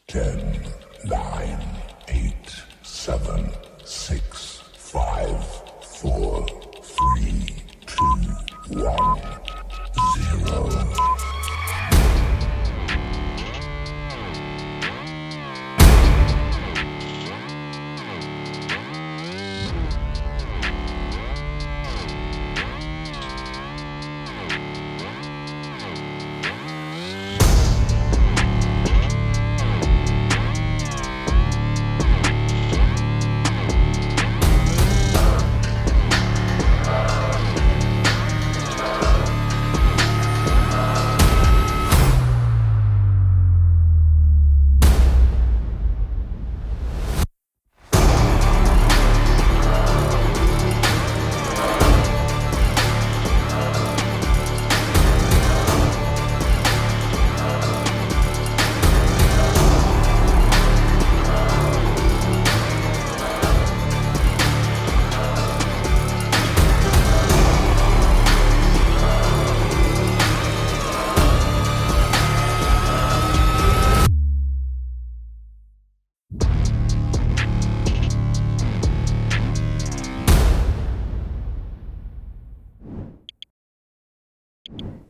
10, 9, 8, 7, 6, 5, 4, 3, 2, 1, 0.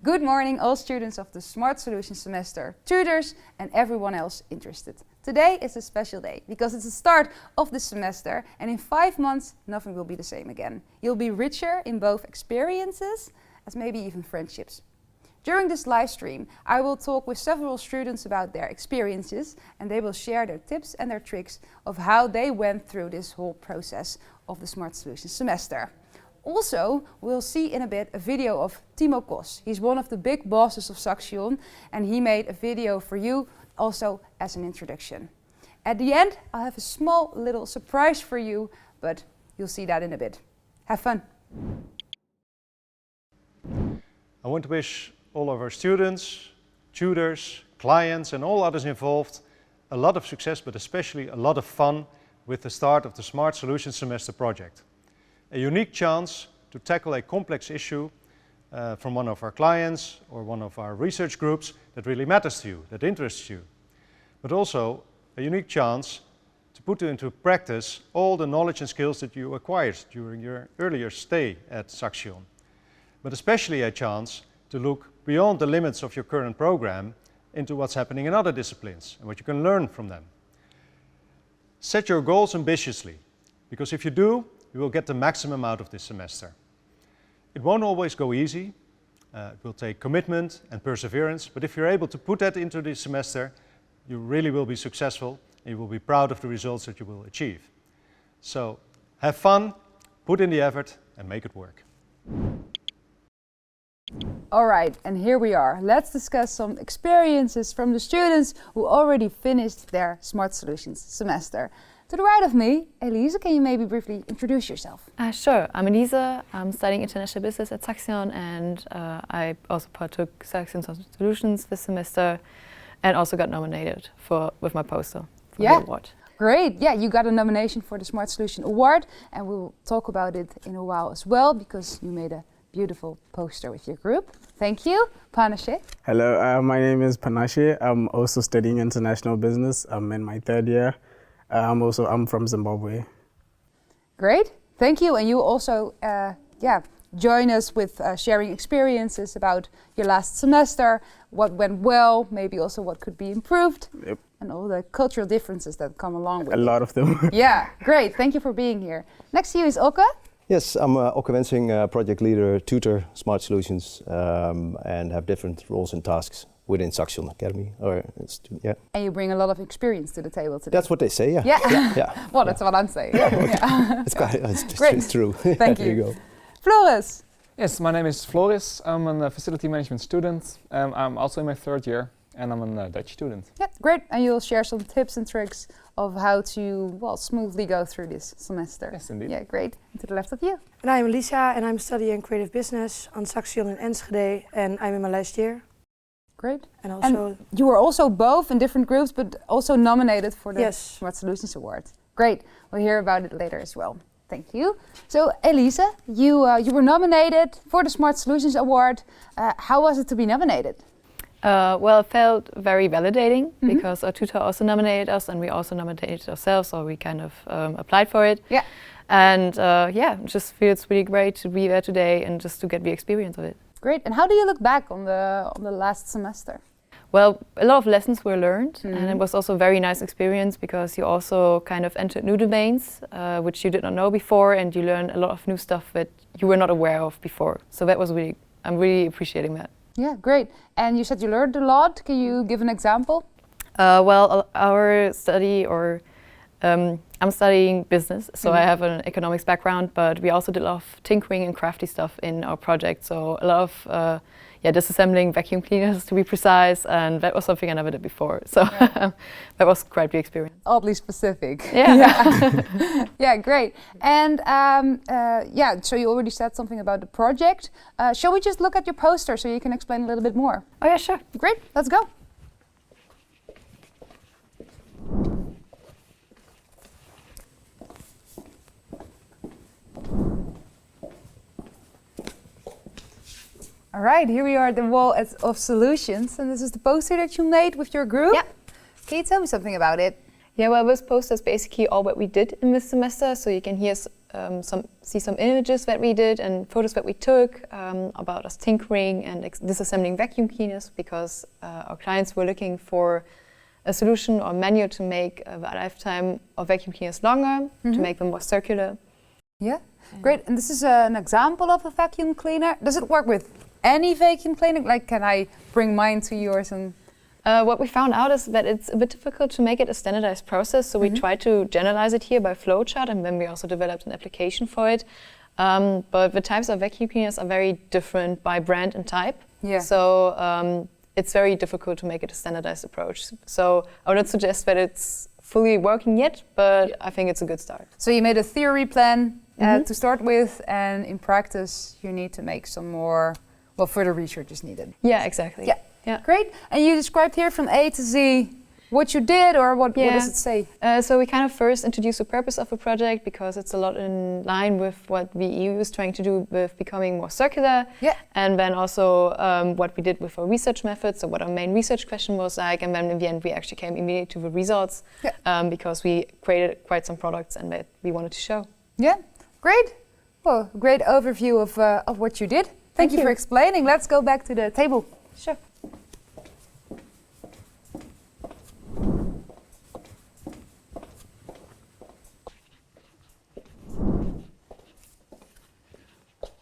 Good morning, all students of the Smart Solutions semester, tutors and everyone else interested. Today is a special day because it's the start of the semester, and in 5 months nothing will be the same again. You'll be richer in both experiences as maybe even friendships. During this live stream, I will talk with several students about their experiences, and they will share their tips and their tricks of how they went through this whole process of the Smart Solutions semester. Also, we'll see in a bit a video of Timo Kos. He's one of the big bosses of Saxion, and he made a video for you also as an introduction. At the end, I'll have a small little surprise for you, but you'll see that in a bit. Have fun. I want to wish all of our students, tutors, clients and all others involved a lot of success, but especially a lot of fun with the start of the Smart Solutions Semester project. A unique chance to tackle a complex issue from one of our clients or one of our research groups that really matters to you, that interests you. But also a unique chance to put into practice all the knowledge and skills that you acquired during your earlier stay at Saxion. But especially a chance to look beyond the limits of your current program into what's happening in other disciplines and what you can learn from them. Set your goals ambitiously, because if you do, you will get the maximum out of this semester. It won't always go easy. It will take commitment and perseverance, but if you're able to put that into this semester, you really will be successful and you will be proud of the results that you will achieve. So have fun, put in the effort and make it work. All right, and here we are. Let's discuss some experiences from the students who already finished their Smart Solutions semester. To the right of me, Elise, can you maybe briefly introduce yourself? Sure, I'm Elise. I'm studying international business at Saxion, and I also partook Saxion Solutions this semester and also got nominated with my poster for the award. Great. Yeah, you got a nomination for the Smart Solution Award, and we'll talk about it in a while as well because you made a beautiful poster with your group. Thank you. Panache. Hello, my name is Panache. I'm also studying international business. I'm in my 3rd year. I'm from Zimbabwe. Great, thank you. And you also, join us with sharing experiences about your last semester, what went well, maybe also what could be improved, and all the cultural differences that come along with it. A lot of them. Yeah, great. Thank you for being here. Next to you is Oke. Yes, I'm Oke Wensing, project leader, tutor, Smart Solutions, and have different roles and tasks within Saxion Academy. And you bring a lot of experience to the table today. That's what they say, yeah. Well, that's what I'm saying. It's true. Thank There you go. Floris. Yes, my name is Floris. I'm a facility management student. I'm also in my 3rd year, and I'm a Dutch student. Yeah, great. And you'll share some tips and tricks of how to, smoothly go through this semester. Yes, indeed. Yeah, great. And to the left of you. And I'm Lisa, and I'm studying creative business on Saxion in Enschede, and I'm in my last year. Great. And you were also both in different groups, but also nominated for the Yes. Smart Solutions Award. Great. We'll hear about it later as well. Thank you. So, Elise, you were nominated for the Smart Solutions Award. How was it to be nominated? Well, it felt very validating because our tutor also nominated us and we also nominated ourselves, or we kind of applied for it. Yeah. And yeah, it just feels really great to be there today and just to get the experience of it. Great. And how do you look back on the last semester? Well, a lot of lessons were learned, and it was also a very nice experience because you also kind of entered new domains, which you did not know before, and you learned a lot of new stuff that you were not aware of before. So that was really, I'm really appreciating that. Yeah, great. And you said you learned a lot. Can you give an example? Well, our study, or I'm studying business, so I have an economics background, but we also did a lot of tinkering and crafty stuff in our project. So a lot of disassembling vacuum cleaners, to be precise, and that was something I never did before. So that was quite the experience. Oddly specific. Yeah. Yeah, great. And yeah, so you already said something about the project. Shall we just look at your poster so you can explain a little bit more? Oh yeah, sure. Great, let's go. All right, here we are at the wall of solutions, and this is the poster that you made with your group. Yeah. Can you tell me something about it? Yeah, well, this poster is basically all what we did in this semester. So you can here see some images that we did and photos that we took about us tinkering and disassembling vacuum cleaners, because our clients were looking for a solution or manual to make the lifetime of vacuum cleaners longer, to make them more circular. Yeah, great. And this is an example of a vacuum cleaner. Does it work with any vacuum cleaner? Like, can I bring mine to yours and... What we found out is that it's a bit difficult to make it a standardized process, so we tried to generalize it here by flowchart, and then we also developed an application for it. But the types of vacuum cleaners are very different by brand and type. Yeah. So it's very difficult to make it a standardized approach. So I would not suggest that it's fully working yet, but I think it's a good start. So you made a theory plan to start with, and in practice you need to make some more, well, further research is needed. Yeah, exactly. Yeah. Yeah. Great. And you described here from A to Z what you did, or what does it say? So we kind of first introduced the purpose of the project, because it's a lot in line with what the EU is trying to do with becoming more circular. Yeah. And then also what we did with our research methods, so what our main research question was like, and then in the end we actually came immediately to the results, because we created quite some products and that we wanted to show. Yeah, great. Well, great overview of what you did. Thank you for explaining. Let's go back to the table. Sure.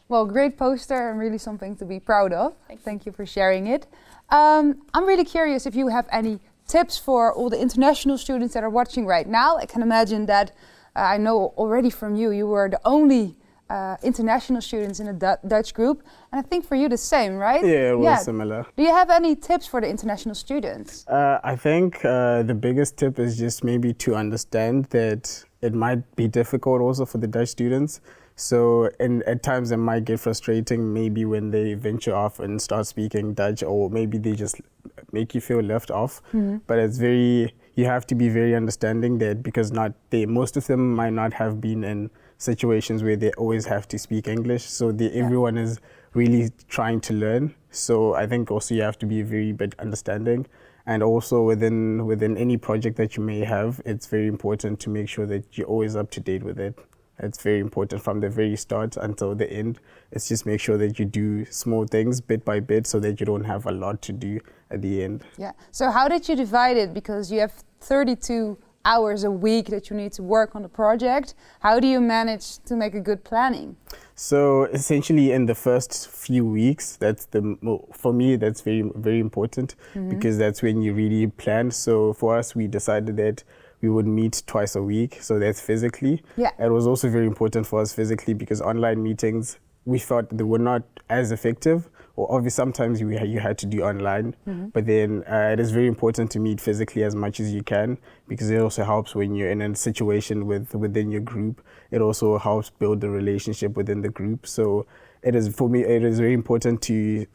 Well, great poster and really something to be proud of. Thank you for sharing it. I'm really curious if you have any tips for all the international students that are watching right now. I can imagine that I know already from you, you were the only international students in the Dutch group. And I think for you the same, right? Yeah, it was similar. Do you have any tips for the international students? I think the biggest tip is just maybe to understand that it might be difficult also for the Dutch students. So at times it might get frustrating maybe when they venture off and start speaking Dutch, or maybe they just make you feel left off. But it's you have to be very understanding that, because most of them might not have been in situations where they always have to speak English. So everyone is really trying to learn. So I think also you have to be very bit understanding. And also within any project that you may have, it's very important to make sure that you're always up to date with it. It's very important from the very start until the end. It's just make sure that you do small things bit by bit so that you don't have a lot to do at the end. Yeah. So how did you divide it? Because you have 32 hours a week that you need to work on the project. How do you manage to make a good planning? So essentially in the first few weeks, for me, that's very, very important, because that's when you really plan. So for us, we decided that we would meet twice a week, so that's physically. Yeah. It was also very important for us physically, because online meetings, we thought they were not as effective, or obviously sometimes you had to do online, but then it is very important to meet physically as much as you can, because it also helps when you're in a situation within your group. It also helps build the relationship within the group. So for me, it is very important to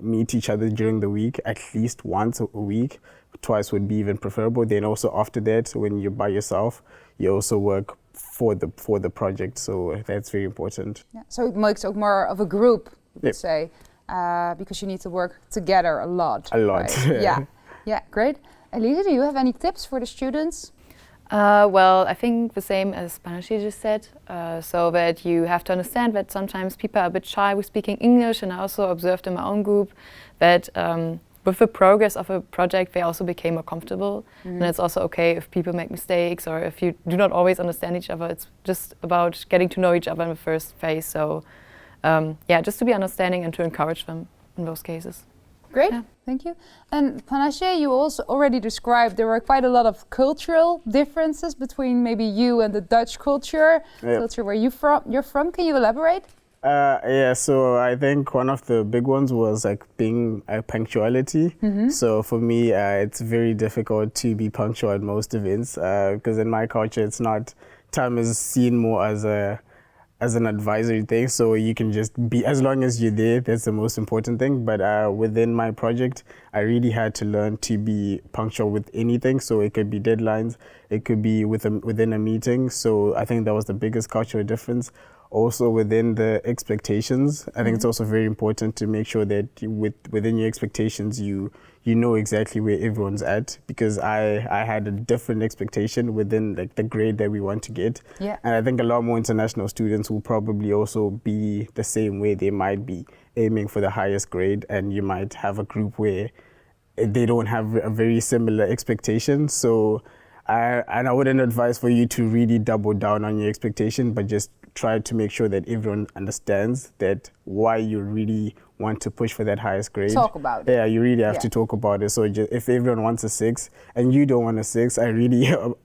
meet each other during the week, at least once a week. Twice would be even preferable. Then also after that, when you're by yourself, you also work for the project. So that's very important. Yeah. So it makes ook more of a group, you could say. because you need to work together a lot. A lot, right? Yeah, great. Elisa, do you have any tips for the students? Well, I think the same as Panashi just said, so that you have to understand that sometimes people are a bit shy with speaking English, and I also observed in my own group that with the progress of a project they also became more comfortable, and it's also okay if people make mistakes or if you do not always understand each other. It's just about getting to know each other in the first phase, so just to be understanding and to encourage them in those cases. Great, thank you. And Panache, you also already described there were quite a lot of cultural differences between maybe you and the Dutch culture where you're from. Can you elaborate? So I think one of the big ones was like being punctuality. So for me, it's very difficult to be punctual at most events because in my culture, it's not, time is seen more as an advisory thing, so you can just be, as long as you're there, that's the most important thing. But within my project, I really had to learn to be punctual with anything. So it could be deadlines, it could be within a meeting. So I think that was the biggest cultural difference. Also within the expectations, I think it's also very important to make sure that within your expectations, you know exactly where everyone's at, because I had a different expectation within like the grade that we want to get. Yeah. And I think a lot more international students will probably also be the same way. They might be aiming for the highest grade, and you might have a group where they don't have a very similar expectation. So I wouldn't advise for you to really double down on your expectation, but just try to make sure that everyone understands that why you really want to push for that highest grade. Talk about it. Yeah, you really have to talk about it. So if everyone wants a 6 and you don't want a 6, I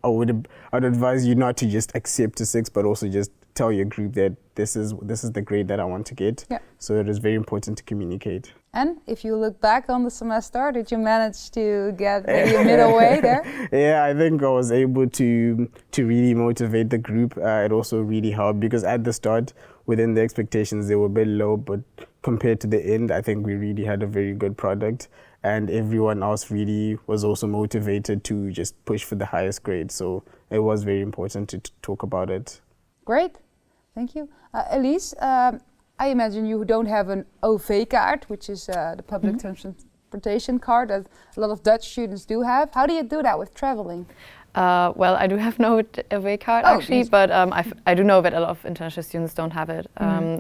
would advise you not to just accept a 6, but also just tell your group that this is the grade that I want to get. Yeah. So it is very important to communicate. And if you look back on the semester, did you manage to get maybe a middle way there? Yeah, I think I was able to really motivate the group. It also really helped because at the start, within the expectations, they were a bit low, but compared to the end, I think we really had a very good product, and everyone else really was also motivated to just push for the highest grade. So it was very important to talk about it. Great, thank you. Elise, I imagine you don't have an OV card, which is the public transportation card that a lot of Dutch students do have. How do you do that with traveling? Well, I do have no OV card actually, but I do know that a lot of international students don't have it.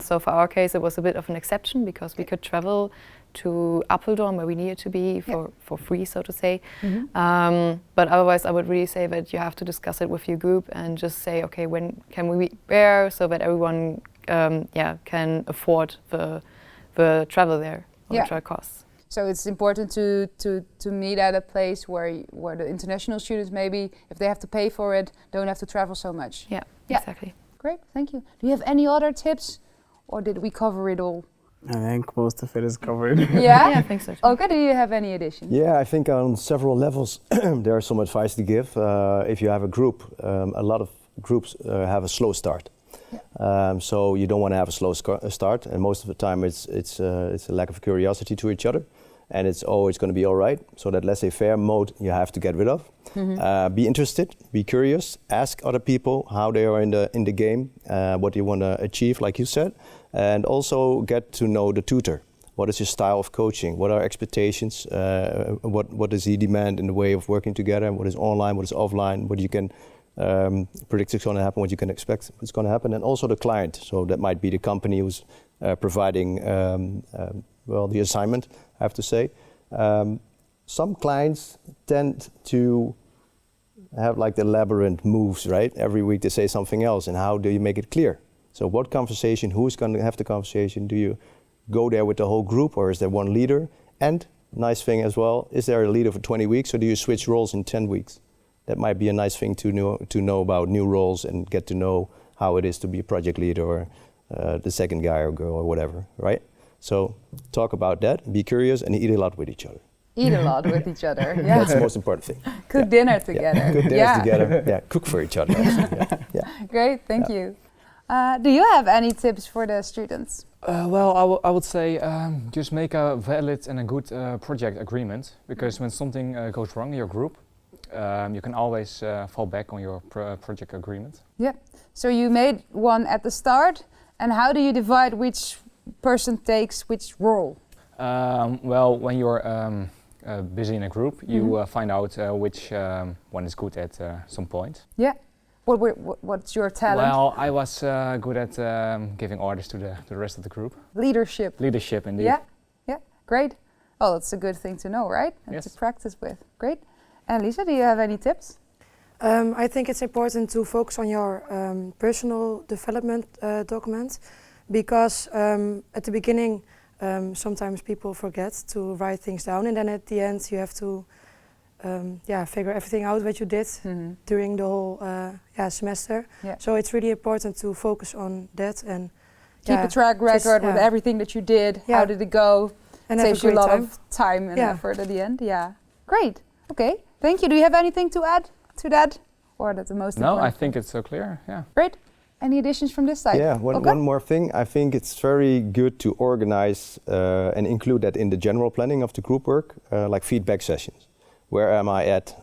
So for our case, it was a bit of an exception because we could travel to Apeldoorn, where we needed to be for free, so to say. But otherwise, I would really say that you have to discuss it with your group and just say, okay, when can we be there, so that everyone can afford the travel there, or the travel costs. So it's important to meet at a place where the international students, maybe if they have to pay for it, don't have to travel so much. Yeah, exactly. Great, thank you. Do you have any other tips, or did we cover it all? I think most of it is covered. Yeah, I think so. Okay, do you have any additions? Yeah, I think on several levels there's some advice to give. If you have a group, a lot of groups have a slow start. So you don't want to have a slow start, and most of the time it's a lack of curiosity to each other, and it's always going to be all right. So that laissez-faire mode you have to get rid of. Be interested, be curious, ask other people how they are in the game, what you want to achieve, like you said, and also get to know the tutor. What is your style of coaching? What are expectations? What does he demand in the way of working together? What is online? What is offline? What you can predict is going to happen, what you can expect is going to happen, and also the client. So that might be the company who's providing the assignment, I have to say. Some clients tend to have like the labyrinth moves, right? Every week they say something else, and how do you make it clear? So what conversation, who's going to have the conversation? Do you go there with the whole group, or is there one leader? And nice thing as well, is there a leader for 20 weeks, or do you switch roles in 10 weeks? That might be a nice thing to know about new roles and get to know how it is to be a project leader or the second guy or girl or whatever, right? So talk about that, be curious, and eat a lot with each other. Eat a lot with each other, yeah. That's the most important thing. Cook dinner together. Cook dinners together, cook for each other. Great, thank you. Do you have any tips for the students? Well, I would say just make a valid and a good project agreement, because when something goes wrong in your group, you can always fall back on your project agreement. Yeah, so you made one at the start, and how do you divide which person takes which role? Well, when you're busy in a group, you find out which one is good at some point. Yeah. What's your talent? Well, I was good at giving orders to the rest of the group. Leadership. Leadership, indeed. Yeah. Yeah. Great. Oh, that's a good thing to know, right? And Yes. to practice with. Great. And Lisa, do you have any tips? I think it's important to focus on your personal development document because at the beginning sometimes people forget to write things down, and then at the end you have to figure everything out what you did during the whole semester. Yeah. So it's really important to focus on that and Keep a track record with everything that you did. Yeah. How did it go? and Saves have you a a great lot time. of time and Yeah. effort at the end. Yeah. Great. Okay. Thank you. Do you have anything to add to that? Or that's the most No, important? I think it's so clear. Yeah. Great. Any additions from this side? Yeah, Okay. one more thing. I think it's very good to organize and include that in the general planning of the group work, like feedback sessions. Where am I at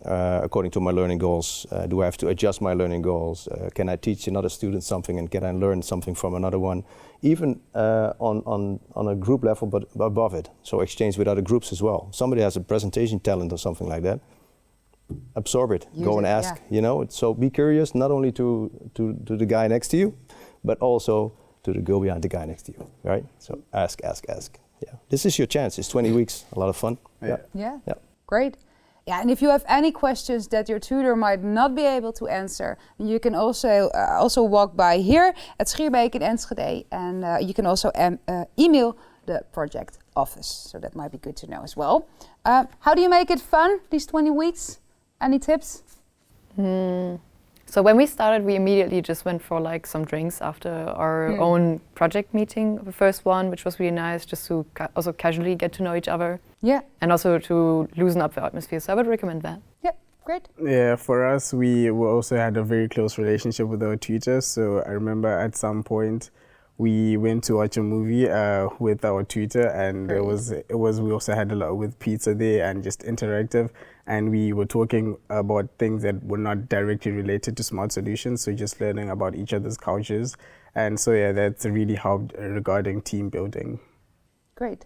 according to my learning goals? Do I have to adjust my learning goals? Can I teach another student something and can I learn something from another one? Even on a group level, but above it. So exchange with other groups as well. Somebody has a presentation talent or something like that. Absorb it, Use go and it, ask, yeah. you know. So be curious, not only to the guy next to you, but also to the girl behind the guy next to you, right? So ask. Yeah, this is your chance. It's 20 weeks, a lot of fun. Yeah. Yeah. Yeah. Great. Yeah, and if you have any questions that your tutor might not be able to answer, you can also walk by here at Schierbeek in Enschede, and you can also email the project office. So that might be good to know as well. How do you make it fun, these 20 weeks? Any tips? So when we started, we immediately just went for like some drinks after our own project meeting, the first one, which was really nice, just to also casually get to know each other. Yeah. And also to loosen up the atmosphere. So I would recommend that. Yeah, great. Yeah, for us, we also had a very close relationship with our tutors. So I remember at some point we went to watch a movie with our tutor, and Great. we also had a lot with pizza there and just interactive. And we were talking about things that were not directly related to smart solutions, so just learning about each other's cultures. And so yeah, that's really helped regarding team building. Great.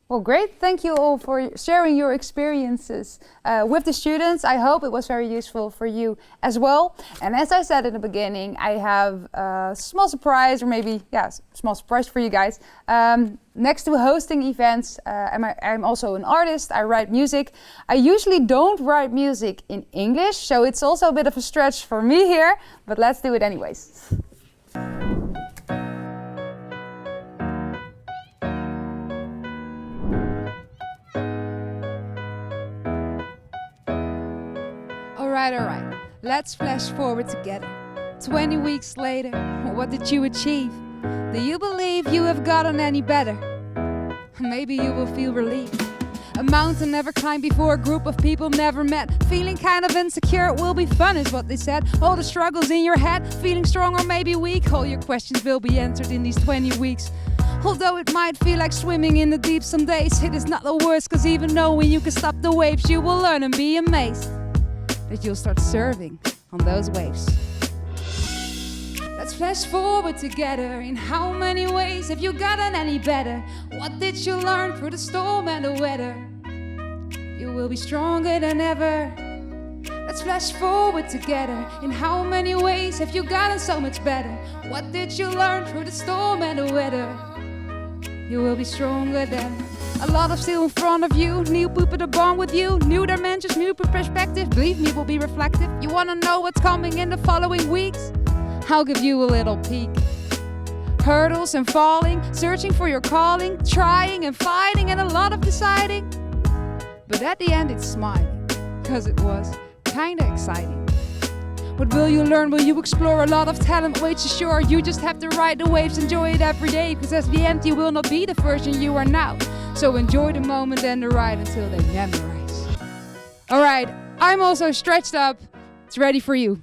Well, great. Thank you all for sharing your experiences with the students. I hope it was very useful for you as well. And as I said in the beginning, I have a small surprise, or maybe, small surprise for you guys. Next to hosting events, I'm also an artist. I write music. I usually don't write music in English, so it's also a bit of a stretch for me here, but let's do it anyways. All right. Let's flash forward together. 20 weeks later, what did you achieve? Do you believe you have gotten any better? Maybe you will feel relief. A mountain never climbed before, a group of people never met. Feeling kind of insecure, it will be fun is what they said. All the struggles in your head, feeling strong or maybe weak. All your questions will be answered in these 20 weeks. Although it might feel like swimming in the deep some days, it is not the worst, cause even knowing you can stop the waves, you will learn and be amazed that you'll start surfing on those waves. Let's flash forward together. In how many ways have you gotten any better? What did you learn through the storm and the weather? You will be stronger than ever. Let's flash forward together. In how many ways have you gotten so much better? What did you learn through the storm and the weather? You will be stronger than a lot of still in front of you. New people to bond with you. New dimensions, new perspective. Believe me, will be reflective. You wanna know what's coming in the following weeks? I'll give you a little peek. Hurdles and falling, searching for your calling, trying and fighting, and a lot of deciding. But at the end it's smiling, cause it was kinda exciting. What will you learn? Will you explore? A lot of talent waits ashore. You just have to ride the waves, enjoy it every day, because at the end you will not be the version you are now. So enjoy the moment and the ride until they memorize. Alright, I'm also stretched up. It's ready for you.